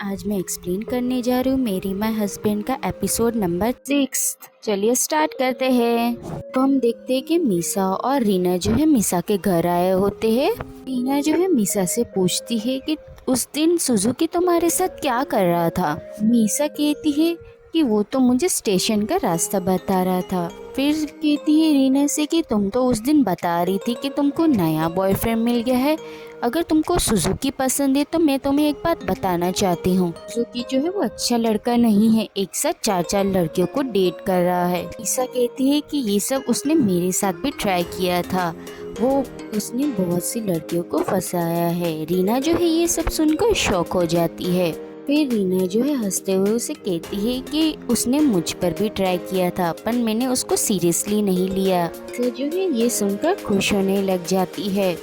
आज मैं एक्सप्लेन करने जा रही हूँ मेरी माय हस्बैंड का एपिसोड नंबर 6। चलिए स्टार्ट करते हैं। तो हम देखते हैं कि मीसा और रीना जो है मीसा के घर आए होते हैं। रीना जो है मीसा से पूछती है कि उस दिन सुजुकी तुम्हारे साथ क्या कर रहा था। मीसा कहती है कि वो तो मुझे स्टेशन का रास्ता बता रहा था। फिर कहती है रीना से कि तुम तो उस दिन बता रही थी कि तुमको नया बॉयफ्रेंड मिल गया है। अगर तुमको सुजुकी पसंद है तो मैं तुम्हें एक बात बताना चाहती हूँ। सुजुकी जो है वो अच्छा लड़का नहीं है, एक साथ 4 लड़कियों को डेट कर रहा है। ईसा कहती है कि ये सब उसने मेरे साथ भी ट्राई किया था, वो उसने बहुत सी लड़कियों को फंसाया है। रीना जो है ये सब सुनकर शॉक हो जाती है। फिर रीना जो है हंसते हुए उसे कहती है कि उसने मुझ पर भी ट्राई किया था पर मैंने उसको सीरियसली नहीं लिया। तो जो है ये सुनकर खुश होने लग जाती है।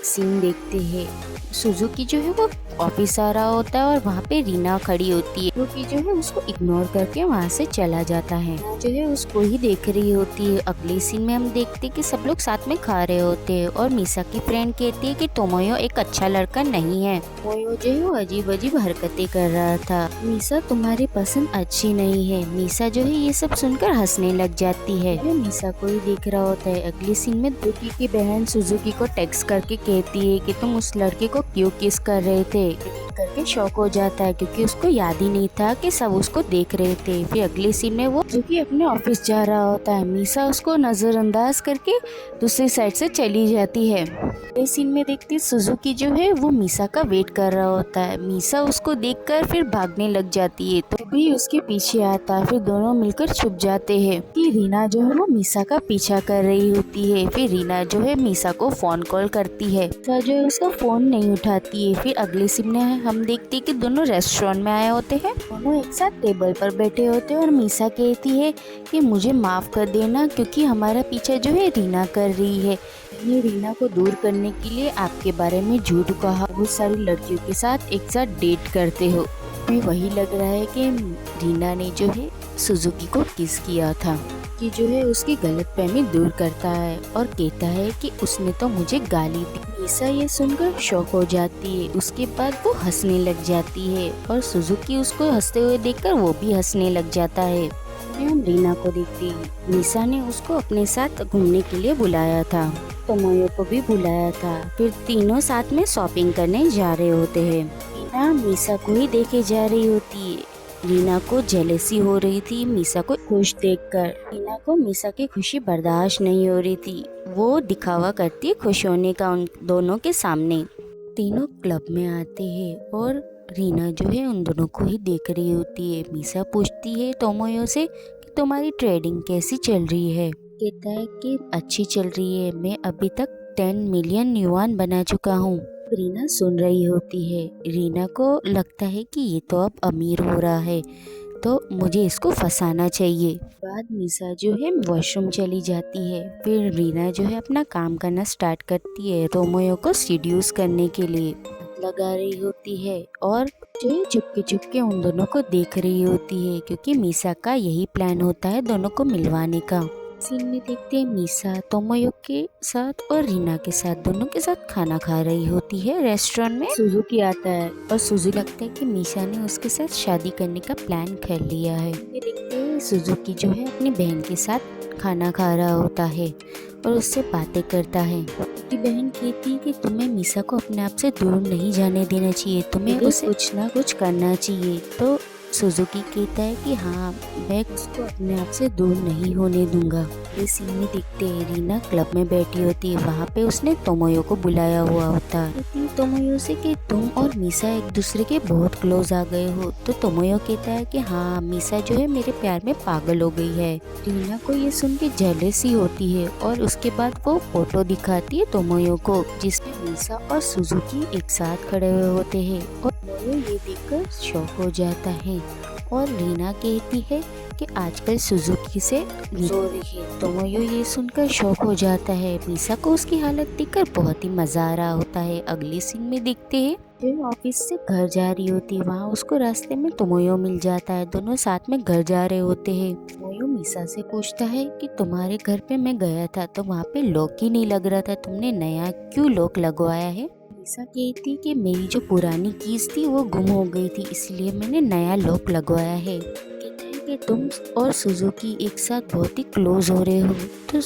सीन देखते हैं, सुजुकी जो है वो ऑफिस आ रहा होता है और वहाँ पे रीना खड़ी होती है, क्योंकि जो है उसको इग्नोर करके वहाँ से चला जाता है। जो है उसको ही देख रही होती है। अगले सीन में हम देखते हैं कि सब लोग साथ में खा रहे होते हैं और मीसा की फ्रेंड कहती है कि तोमोयो एक अच्छा लड़का नहीं है। तोमोयो जो है वो अजीब अजीब हरकतें कर रहा था। मीसा तुम्हारी पसंद अच्छी नहीं है। मीसा जो है ये सब सुनकर हंसने लग जाती है। वो मीसा को ही देख रहा होता है। अगले सीन में दुकी की बहन सुजुकी को टेक्स्ट करके कहती है कि तुम उस लड़के को क्यों किस कर रहे थे। करके शॉक हो जाता है क्योंकि उसको याद ही नहीं था कि सब उसको देख रहे थे। फिर अगले सीन में वो जो कि अपने ऑफिस जा रहा होता है, मीसा उसको नजरअंदाज करके दूसरी साइड से चली जाती है। अगले सीन में देखती सुजुकी जो है वो मीसा का वेट कर रहा होता है। मीसा उसको देखकर फिर भागने लग जाती है तो भी उसके पीछे आता है। फिर दोनों मिलकर छुप जाते हैं कि रीना जो है वो मीसा का पीछा कर रही होती है। फिर रीना जो है मीसा को फोन कॉल करती है, तो जो है उसका फोन नहीं उठाती है। फिर अगले सीन में हम देखते हैं कि दोनों रेस्टोरेंट में आए होते हैं। दोनों एक साथ टेबल पर बैठे होते हैं और मीसा कहती है कि मुझे माफ कर देना क्योंकि हमारा पीछा जो है रीना कर रही है। मैंने रीना को दूर करने के लिए आपके बारे में झूठ कहा, बहुत सारी लड़कियों के साथ एक साथ डेट करते हो। मुझे वही लग रहा है कि रीना ने जो है सुजुकी को किस किया था, कि जो है उसकी गलतफहमी दूर करता है और कहता है कि उसने तो मुझे गाली दी। मीसा ये सुनकर शॉक हो जाती है। उसके बाद वो हंसने लग जाती है और सुजुकी उसको हंसते हुए देखकर वो भी हंसने लग जाता है। हम रीना को देखते हैं। मीसा ने उसको अपने साथ घूमने के लिए बुलाया था, तोमोयो को भी बुलाया था। फिर तीनों साथ में शॉपिंग करने जा रहे होते हैं। रीना मीसा को ही देखे जा रही होती है। रीना को जेलेसी हो रही थी मीसा को खुश देखकर। रीना को मीसा की खुशी बर्दाश्त नहीं हो रही थी। वो दिखावा करती है खुश होने का उन दोनों के सामने। तीनों क्लब में आते हैं और रीना जो है उन दोनों को ही देख रही होती है। मीसा पूछती है तोमोयो से कि तुम्हारी ट्रेडिंग कैसी चल रही है। कहता है कि अच्छी चल रही है, मैं अभी तक 10 मिलियन युआन बना चुका हूँ। रीना सुन रही होती है। रीना को लगता है कि ये तो अब अमीर हो रहा है तो मुझे इसको फंसाना चाहिए। बाद मीसा जो है वॉशरूम चली जाती है। फिर रीना जो है अपना काम करना स्टार्ट करती है तोमोयो को सीड्यूस करने के लिए। लगा रही होती है और जो है चुपके चुपके उन दोनों को देख रही होती है क्योंकि मीसा का यही प्लान होता है दोनों को मिलवाने का। सीन में देखते हैं मीसा तोमोयो के साथ और रीना के साथ दोनों के साथ खाना खा रही होती है रेस्टोरेंट में। सुजुकी आता है और सुजुकी लगता है कि मीसा ने उसके साथ शादी करने का प्लान कर लिया है। ये देखते हैं सुजुकी जो है अपनी बहन के साथ खाना खा रहा होता है और उससे बातें करता है। उसकी बहन कहती है कि तुम्हें मीसा को अपने आप से दूर नहीं जाने देना चाहिए, तुम्हें उसे कुछ ना कुछ करना चाहिए। तो सुजुकी कहता है कि हाँ मैं उसको अपने आप से दूर नहीं होने दूंगा। ये सीन में देखते हैं रीना क्लब में बैठी होती है। वहाँ पे उसने तोमोयो को बुलाया हुआ होता है। तोमोयो से कि तुम और मीसा एक दूसरे के बहुत क्लोज आ गए हो। तो तोमोयो कहता है कि हाँ मीसा जो है मेरे प्यार में पागल हो गई है। रीना को ये सुन के जेलसी होती है और उसके बाद वो फोटो दिखाती है तोमोयो को जिसमें मीसा और सुजुकी एक साथ खड़े हुए होते हैं और तोमोयो ये देखकर शॉक हो जाता है और रीना कहती है कि आजकल सुजुकी से रो रही है। तोमोयो ये सुनकर शॉक हो जाता है। मीसा को उसकी हालत देखकर बहुत ही मजा आ रहा होता है। अगले सीन में देखते हैं जो ऑफिस से घर जा रही होती है, वहाँ उसको रास्ते में तोमोयो मिल जाता है। दोनों साथ में घर जा रहे होते हैं। तोमोयो मीसा से पूछता है कि तुम्हारे घर पे मैं गया था तो वहाँ पे लॉक ही नहीं लग रहा था, तुमने नया क्यों लॉक लगवाया है। मीसा कहती कि मेरी जो पुरानी कीज थी वो गुम हो गई थी, इसलिए मैंने नया लॉक लगवाया है। कहता है कि तुम और सुजुकी एक साथ बहुत ही क्लोज हो रहे हो। तो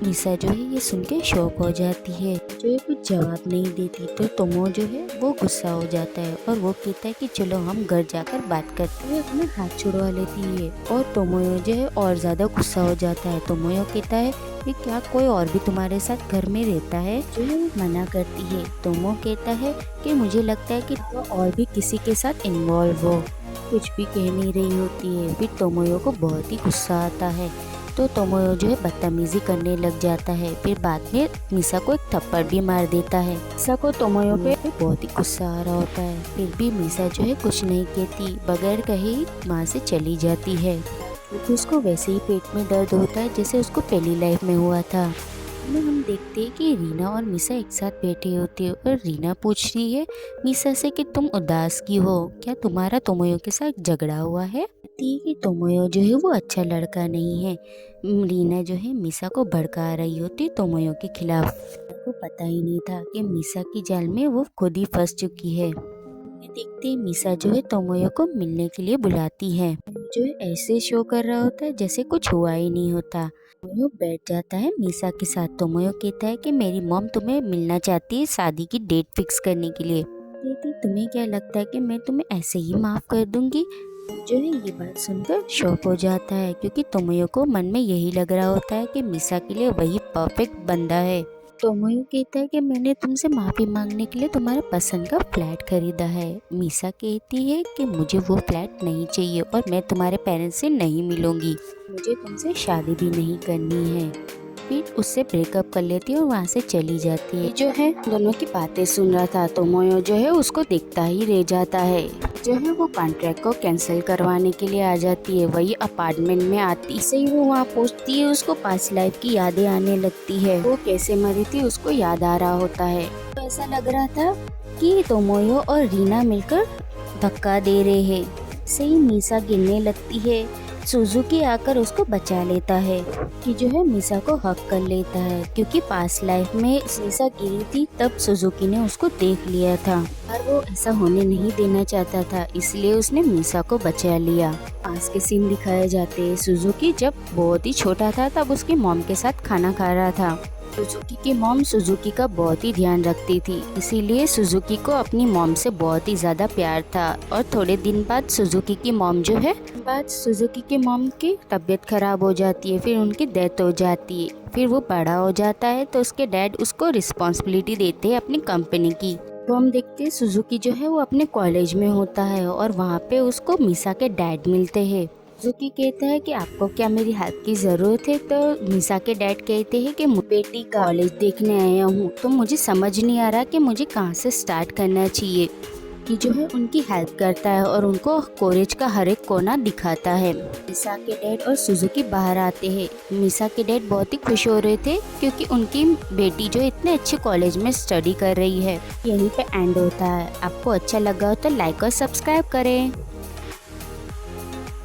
मीसा जो है ये सुन के शॉक हो जाती है, जो है कुछ जवाब नहीं देती। तो तोमो जो है वो गुस्सा हो जाता है और वो कहता है कि चलो हम घर जाकर बात करते हुए अपना हाथ छुड़वा लेती है। और तोमोयो जो है और ज्यादा गुस्सा हो जाता है। तोमोयो कहता है कि क्या कोई और भी तुम्हारे साथ घर में रहता है? जो है मना करती है। तोमो कहता है कि मुझे लगता है कि वो और भी किसी के साथ इन्वॉल्व हो। कुछ भी कह नहीं रही होती है। फिर तोमोयो को बहुत ही गुस्सा आता है, तो तोमोयो जो है बदतमीजी करने लग जाता है। फिर बाद में मीसा को एक थप्पड़ भी मार देता है। मीसा को तोमोयो पे बहुत ही गुस्सा आ रहा होता है, फिर भी मीसा जो है कुछ नहीं कहती, बगैर कहे वहाँ से चली जाती है। क्योंकि उसको वैसे ही पेट में दर्द होता है जैसे उसको पहली लाइफ में हुआ था। में हम देखते हैं कि रीना और मीसा एक साथ बैठे होते हैं और रीना पूछ रही है मीसा से कि तुम उदास क्यों हो, क्या तुम्हारा तोमोयो के साथ झगड़ा हुआ है? कि तोमोयो जो है वो अच्छा लड़का नहीं है। रीना जो है मीसा को भड़का रही होती तोमोयो के खिलाफ। को पता ही नहीं था कि मीसा की जाल में वो खुद ही फंस चुकी है। देखते मीसा जो है तोमोयो को मिलने के लिए बुलाती है। जो है ऐसे शो कर रहा होता है जैसे कुछ हुआ ही नहीं होता। तोमोयो बैठ जाता है मीसा के साथ। तोमोयो कहता है कि मेरी मॉम तुम्हें मिलना चाहती है शादी की डेट फिक्स करने के लिए। कहती तुम्हें क्या लगता है कि मैं तुम्हें ऐसे ही माफ कर दूंगी? जो है ये बात सुनकर शॉक हो जाता है, क्योंकि तोमोयो को मन में यही लग रहा होता है कि मीसा के लिए वही परफेक्ट बंदा है। तोमोयो कहता है कि मैंने तुमसे माफ़ी मांगने के लिए तुम्हारा पसंद का फ्लैट खरीदा है। मीसा कहती है कि मुझे वो फ्लैट नहीं चाहिए और मैं तुम्हारे पेरेंट्स से नहीं मिलूंगी, मुझे तुमसे शादी भी नहीं करनी है। फिर उससे ब्रेकअप कर लेती है और वहाँ से चली जाती है। जो है दोनों की बातें सुन रहा था। तोमोयो जो है उसको देखता ही रह जाता है। जो है वो कॉन्ट्रैक्ट को कैंसिल करवाने के लिए आ जाती है। वही अपार्टमेंट में आती से ही वो वहाँ पहुँचती है, उसको पास्ट लाइफ की यादें आने लगती है। वो कैसे मरी थी उसको याद आ रहा होता है। तो ऐसा लग रहा था कि तोमोयो और रीना मिलकर धक्का दे रहे हैं। सही मीसा गिरने लगती है। सुजुकी आकर उसको बचा लेता है कि जो है मीसा को हक कर लेता है, क्योंकि पास्ट लाइफ में मीसा गिरी थी तब सुजुकी ने उसको देख लिया था और वो ऐसा होने नहीं देना चाहता था, इसलिए उसने मीसा को बचा लिया। पास के सीन दिखाए जाते हैं। सुजुकी जब बहुत ही छोटा था तब उसकी मॉम के साथ खाना खा रहा था। सुजुकी की मॉम सुजुकी का बहुत ही ध्यान रखती थी, इसीलिए सुजुकी को अपनी मॉम से बहुत ही ज्यादा प्यार था। और थोड़े दिन बाद सुजुकी की मॉम की तबीयत खराब हो जाती है, फिर उनकी डेथ हो जाती है। फिर वो बड़ा हो जाता है तो उसके डैड उसको रिस्पॉन्सिबिलिटी देते हैं अपनी कंपनी की। तो हम देखते हैं सुजुकी जो है वो अपने कॉलेज में होता है और वहाँ पे उसको मीसा के डैड मिलते हैं। सुजुकी कहता है कि आपको क्या मेरी हेल्प की ज़रूरत है? तो मीसा के डैड कहते हैं कि बेटी कॉलेज देखने आया हूँ, तो मुझे समझ नहीं आ रहा कि मुझे कहाँ से स्टार्ट करना चाहिए। कि जो है उनकी हेल्प करता है और उनको कॉलेज का हर एक कोना दिखाता है। मीसा के डैड और सुजुकी बाहर आते हैं। मीसा के डैड बहुत ही खुश हो रहे थे क्योंकि उनकी बेटी जो इतने अच्छे कॉलेज में स्टडी कर रही है। यहीं पे एंड होता है। आपको अच्छा लगा हो तो लाइक और सब्सक्राइब करें।